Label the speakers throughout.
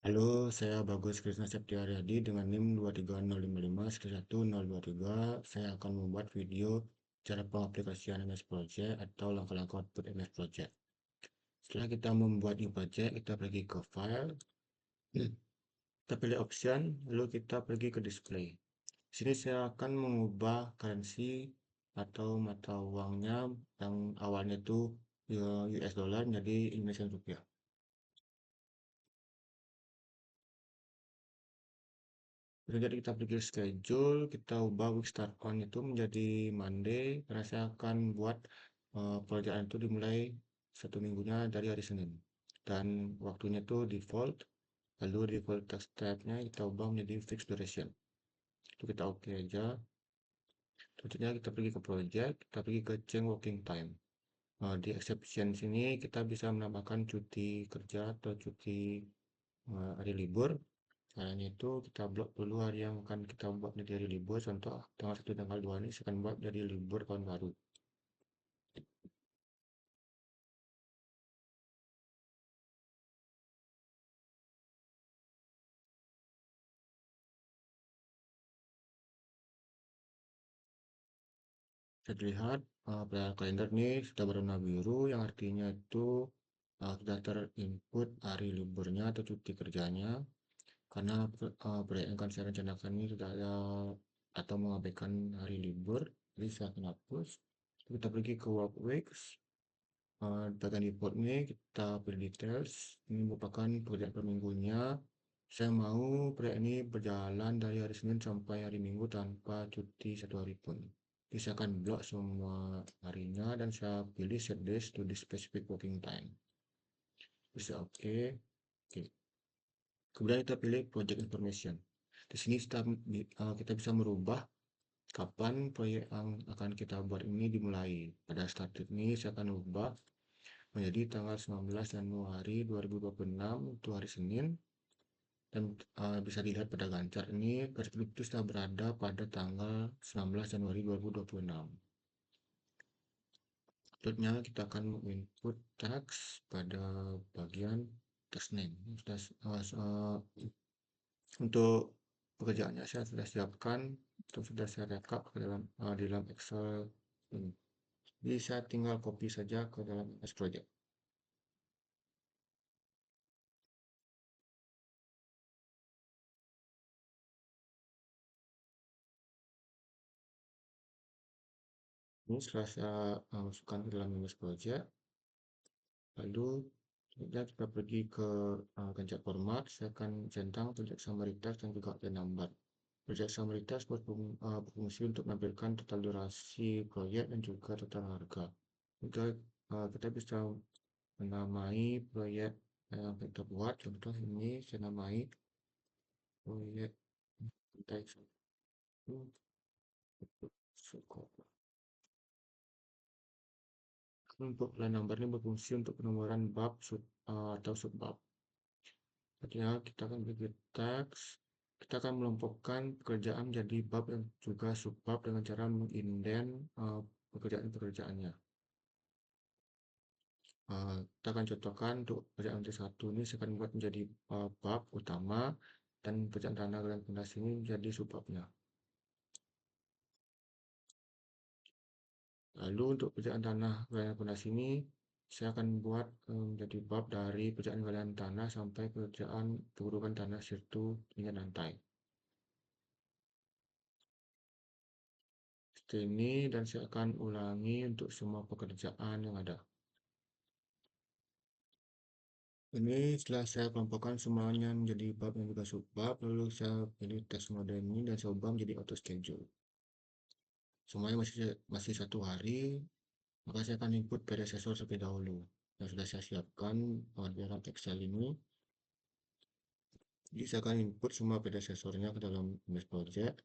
Speaker 1: Halo, saya Bagus Krisna Septiaryadi dengan NIM 23055-11023. Saya akan membuat video cara pengaplikasian MS Project atau langkah-langkah output MS Project. Setelah kita membuat new project, kita pergi ke file, kita pilih option, lalu kita pergi ke display. Sini saya akan mengubah currency atau mata uangnya yang awalnya itu US dollar menjadi Indonesian rupiah. Kemudian kita pergi schedule, kita ubah week start on itu menjadi Monday, karena saya akan buat pekerjaan itu dimulai satu minggunya dari hari Senin. Dan waktunya itu default, lalu default text type-nya kita ubah menjadi fixed duration. Itu kita oke aja. Selanjutnya kita pergi ke project, kita pergi ke change working time. Di exception sini kita bisa menambahkan cuti kerja atau cuti hari libur. Caranya itu kita blok dulu hari yang akan kita buat dari hari libur. Contoh tanggal 1 tanggal 2 ini saya akan buat dari libur tahun baru. Saya lihat pada kalender ini sudah berwarna biru yang artinya itu sudah terinput hari liburnya atau cuti kerjanya, karena proyek yang akan saya rencanakan ini sudah ada atau mengabaikan hari libur, jadi saya akan hapus. Kita pergi ke work weeks. Bagian report ini kita pilih details. Ini merupakan pekerjaan per minggunya. Saya mau proyek ini berjalan dari hari Senin sampai hari Minggu tanpa cuti satu hari pun. Jadi saya akan blok semua harinya dan saya pilih set days to the specific working time. Bisa oke. Oke. Kemudian kita pilih project information. Di sini kita bisa merubah kapan proyek yang akan kita buat ini dimulai. Pada start date ini saya akan ubah menjadi tanggal 19 Januari 2026 itu hari Senin, dan bisa dilihat pada gancar ini garis kelip itu sudah berada pada tanggal 19 Januari 2026. Selanjutnya kita akan input teks pada bagian text name. Untuk pekerjaannya saya sudah siapkan, itu sudah saya rekap ke dalam di dalam Excel ini. Jadi saya tinggal copy saja ke dalam MS Project. Ini setelah saya masukkan ke dalam MS Project, lalu kita pergi ke pencet format. Saya akan centang project summary text dan juga the number. Project summary text berfungsi untuk menampilkan total durasi proyek dan juga total harga. Juga kita bisa menamai proyek yang kita buat. Contoh ini saya namai proyek teks untuk line number ini berfungsi untuk penomoran bab atau subbab. Artinya kita akan beri teks, kita akan melumpuhkan pekerjaan menjadi bab dan juga subbab dengan cara mengindent pekerjaan-pekerjaannya. Kita akan contohkan untuk pekerjaan T1 ini saya akan buat menjadi bab utama, dan pekerjaan tanah dan fondasi ini menjadi subbabnya. Lalu untuk pekerjaan tanah galian fondasi ini saya akan buat menjadi bab dari pekerjaan galian tanah sampai pekerjaan pengurukan tanah serta hingga lantai. Seperti ini, dan saya akan ulangi untuk semua pekerjaan yang ada. Ini setelah saya kelompokkan semuanya menjadi bab dan juga subbab, lalu saya pilih teks mode ini dan saya ubah menjadi auto schedule. Semuanya masih satu hari, maka saya akan input predecessor terlebih dahulu yang sudah saya siapkan di dalam Excel ini. Jadi saya akan input semua predecessornya ke dalam MS Project.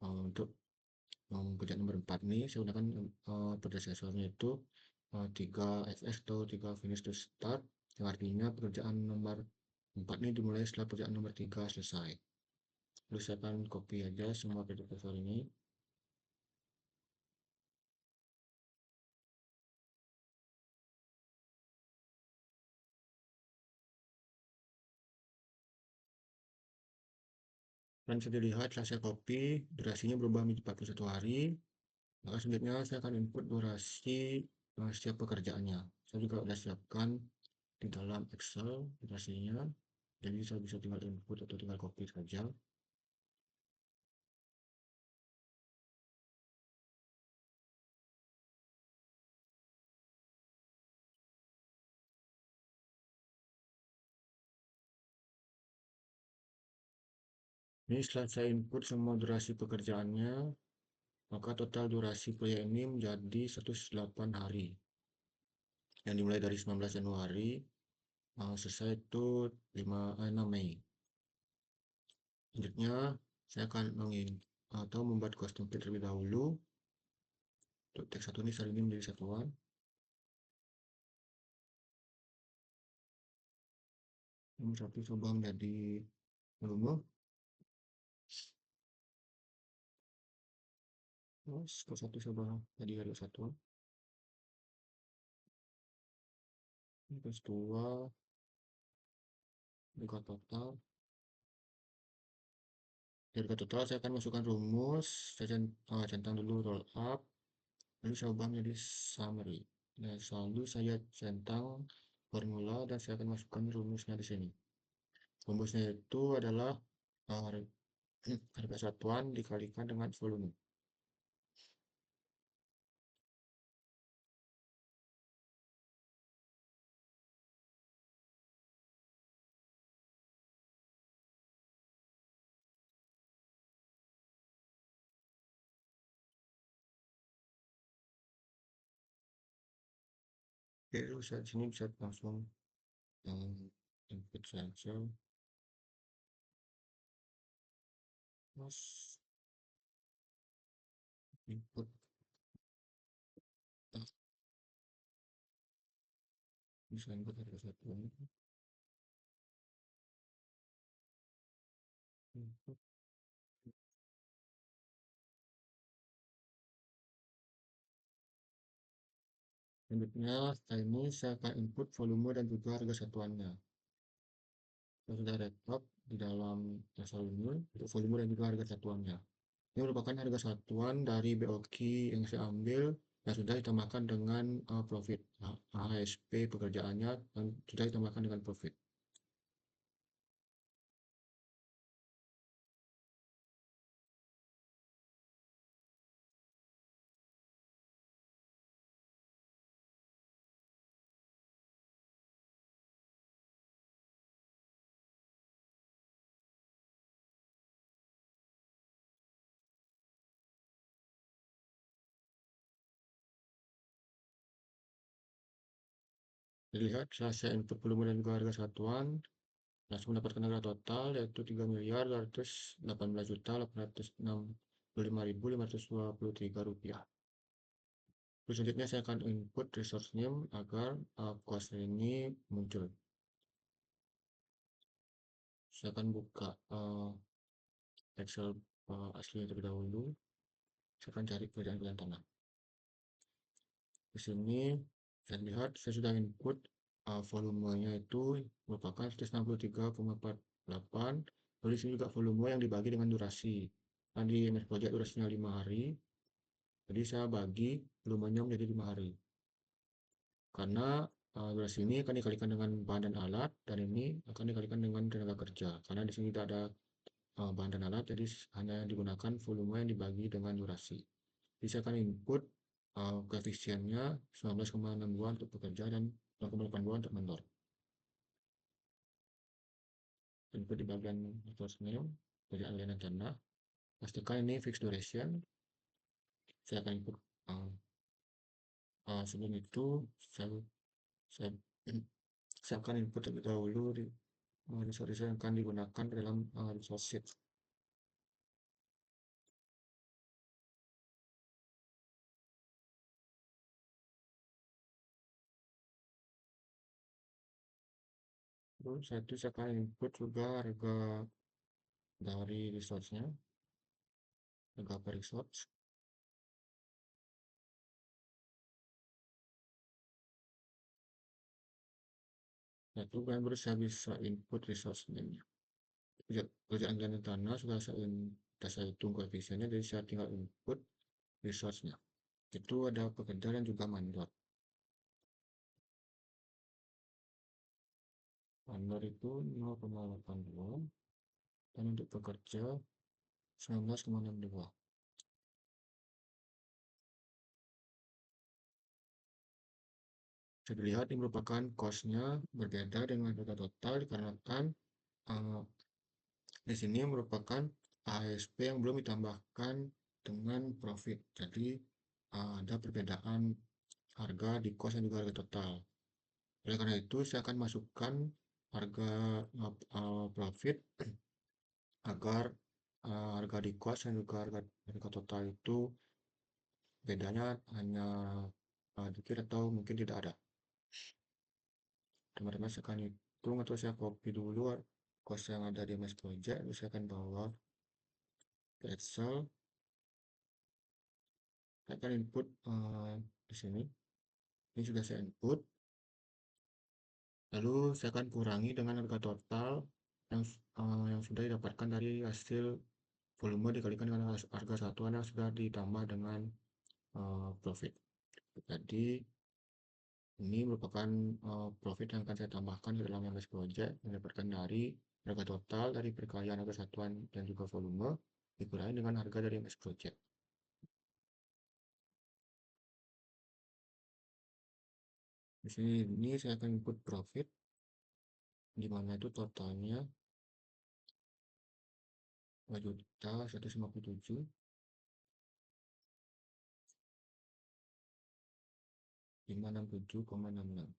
Speaker 1: Untuk pekerjaan nomor 4 ini saya gunakan predecessornya itu 3FS atau 3 finish to start, yang artinya pekerjaan nomor 4 ini dimulai setelah pekerjaan nomor 3 selesai. Lalu saya akan copy aja semua predecessor ini. Dan bisa dilihat setelah saya copy, durasinya berubah menjadi 41 hari. Maka selanjutnya saya akan input durasi setiap pekerjaannya. Saya juga sudah siapkan di dalam Excel durasinya. Jadi saya bisa tinggal input atau tinggal copy saja. Ini setelah saya input semua durasi pekerjaannya, maka total durasi proyek ini menjadi 108 hari. Yang dimulai dari 19 Januari, selesai itu 6 Mei. Selanjutnya, saya akan atau membuat custom field terlebih dahulu. Untuk teks satu ini saya ingin menjadi satuan. Nomor satu coba menjadi volume. Terus ke satu coba jadi harga satuan. Terus dua harga total. Di harga total saya akan masukkan rumus. Saya centang dulu roll up. Lalu saya ubah menjadi summary. Nah, selalu saya centang formula dan saya akan masukkan rumusnya di sini. Rumusnya itu adalah harga satuan dikalikan dengan volume. Oke, lalu saya di sini bisa langsung input saja. Terus input bisa input harga satuan. Input. Selanjutnya, setelah ini saya akan input volume dan juga harga satuannya. Saya sudah rekap di dalam dasar ini untuk volume dan juga harga satuannya. Ini merupakan harga satuan dari BOQ yang saya ambil dan sudah ditambahkan dengan profit. HSP pekerjaannya dan sudah ditambahkan dengan profit. Dilihat setelah saya input volume dan juga harga satuan, langsung mendapatkan harga total yaitu 3.218.865.523 rupiah. Terus selanjutnya saya akan input resource name agar cost ini muncul. Saya akan buka Excel asli terlebih dahulu. Saya akan cari pekerjaan tanah. Di sini saya lihat saya sudah input volumenya itu merupakan 163,48. Lalu di sini juga volume yang dibagi dengan durasi. Kan di MS Project durasinya 5 hari. Jadi saya bagi volumenya menjadi 5 hari. Karena durasi ini akan dikalikan dengan bahan dan alat dan ini akan dikalikan dengan tenaga kerja. Karena di sini tidak ada bahan dan alat, jadi hanya digunakan volume yang dibagi dengan durasi. Jadi saya akan input koefisiennya 19,62 untuk pekerja dan 0,82 untuk vendor. Input di bagian resource name, bagian aliran tanah. Pastikan ini fixed duration. Saya akan input sebelum itu saya, saya akan input terlebih dahulu di resource yang akan digunakan dalam resource sheet. Terus saya akan input juga harga dari resource-nya, harga per resource. Nah, itu baru saya bisa input resource name-nya. pekerjaan dan tanah sudah saya hitung koefisiennya, jadi saya tinggal input resource-nya. Itu ada pekerja dan juga mandor. Mandor itu 0,82 dan untuk pekerja 19,62. Bisa dilihat ini merupakan cost-nya berbeda dengan harga total dikarenakan uh, di sini merupakan ASP yang belum ditambahkan dengan profit. Jadi ada perbedaan harga di cost dan juga harga total. Oleh karena itu saya akan masukkan harga profit agar harga di cost dan juga harga total itu bedanya hanya dikit atau mungkin tidak ada. Teman-teman saya akan hitung atau saya copy dulu cost yang ada di MS Project, lalu saya akan bawa ke Excel. Saya akan input di sini. Ini sudah saya input. Lalu saya akan kurangi dengan harga total yang sudah didapatkan dari hasil volume dikalikan dengan harga satuan yang sudah ditambah dengan profit. Jadi ini merupakan profit yang akan saya tambahkan ke dalam MS Project, mendapatkan dari harga total dari perkalian harga satuan dan juga volume dikurangi dengan harga dari MS Project. Di sini ini saya akan input profit, di mana itu totalnya 2.157.567,66.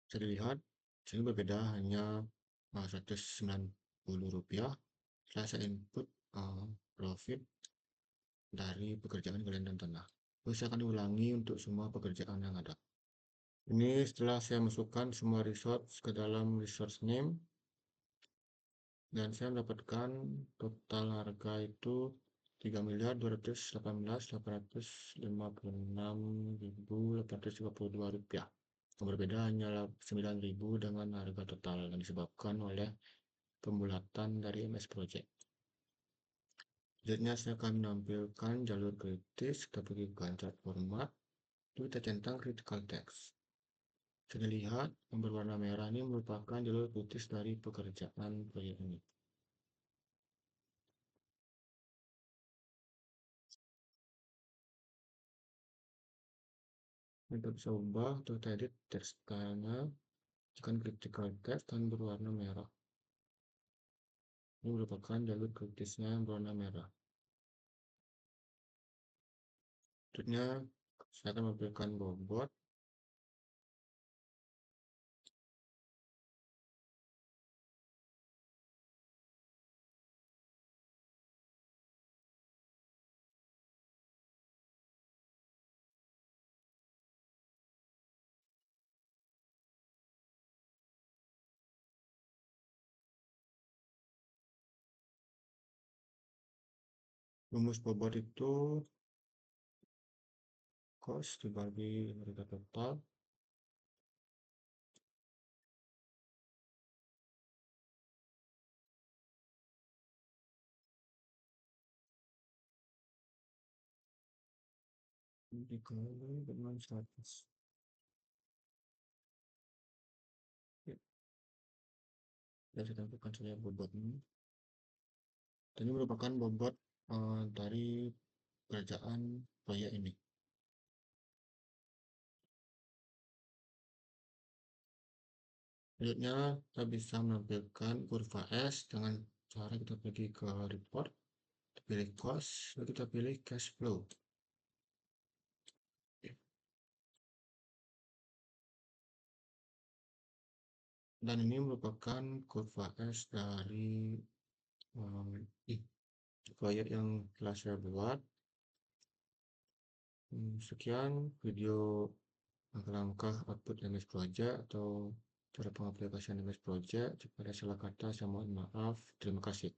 Speaker 1: Bisa dilihat sini berbeda hanya Rp190 setelah saya input profit dari pekerjaan galian dan tanah. Terus saya akan ulangi untuk semua pekerjaan yang ada. Ini setelah saya masukkan semua resource ke dalam resource name dan saya mendapatkan total harga itu 3.218.856.832 rupiah. Yang berbeda hanyalah 9.000 dengan harga total yang disebabkan oleh pembulatan dari MS Project. Selanjutnya saya akan menampilkan jalur kritis. Kita pergi ke chart format, itu kita centang critical text. Bisa dilihat yang berwarna merah ini merupakan jalur kritis dari pekerjaan proyek ini. Untuk bisa ubah atau edit teks stylenya, tekan critical text dan berwarna merah. Ini merupakan jalur kritisnya yang berwarna merah. Selanjutnya saya akan memberikan bobot. Rumus bobot itu cost dibagi harga total dikali dengan 100. Ya, saya tampilkan saja bobot ini. Ini merupakan bobot dari kerjaan proyek ini. Selanjutnya kita bisa menampilkan kurva S dengan cara kita pergi ke report, kita pilih cost, lalu kita pilih cash flow. Dan ini merupakan kurva S dari proyek yang telah saya buat. Sekian video langkah-langkah output MS Project atau cara pengaplikasian MS Project. Jika ada salah kata, saya mohon maaf. Terima kasih.